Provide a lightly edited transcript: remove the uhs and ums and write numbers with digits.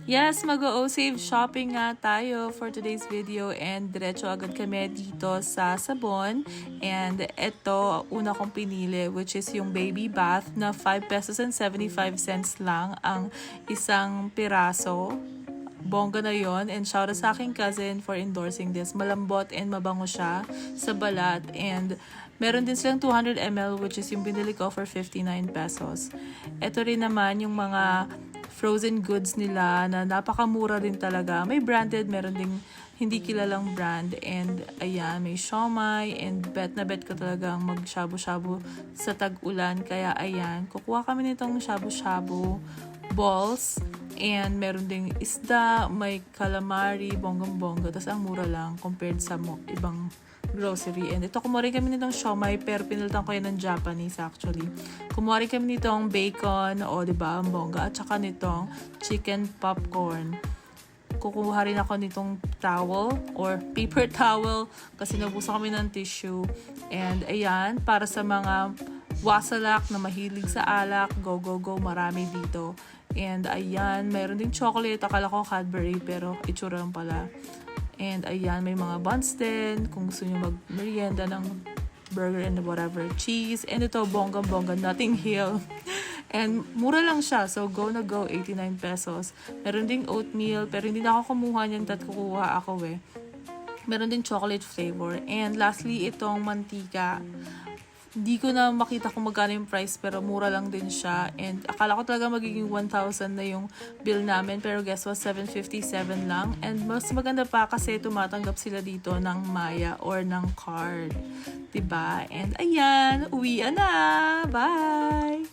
Yes, mag-o-save shopping nga tayo for today's video and diretso agad kami dito sa Sabon. And ito, una kong pinili which is yung baby bath na 5 pesos and 75 cents lang ang isang piraso. Bongga na yon, and shout out sa aking cousin for endorsing this. Malambot and mabango siya sa balat, and meron din silang 200 ml which is yung binili ko for 59 pesos. Ito rin naman yung mga frozen goods nila na napakamura din talaga. May branded, meron ding hindi kilalang brand. And ayan, may siomai, and bet na bet ko talagang mag-shabu-shabu sa tag-ulan. Kaya ayan, kukuha kami nitong shabu-shabu balls. And meron ding isda, may calamari, bonggang-bongga. Tapos ang mura lang compared sa ibang grocery. And ito, kumuha rin kami nitong siomai, pero pinalitan ko yan ng Japanese actually. Kumuha rin kami nitong bacon, o diba, ang bongga. At saka nitong chicken popcorn. Kukuha rin ako nitong towel or paper towel kasi nabusan kami ng tissue. And ayan, para sa mga wasalak na mahilig sa alak, go, go, go, marami dito. And ayan, mayroon ding chocolate. Akala ko Cadbury, pero itsura lang pala. And ayan, may mga buns din. Kung gusto nyo mag-merienda ng burger and whatever, cheese. And ito, bongga-bongga, Notting Hill. And mura lang siya. So, go na go, 89 pesos. Meron ding oatmeal, pero hindi na ako kumuha niyan, kukuha ako eh. Meron ding chocolate flavor. And lastly, itong mantika. Hindi ko na makita kung magkano yung price, pero mura lang din siya. And akala ko talaga magiging 1,000 na yung bill namin, pero guess what, 757 lang. And mas maganda pa kasi tumatanggap sila dito ng Maya or ng card. Diba? And ayan, uwian na! Bye!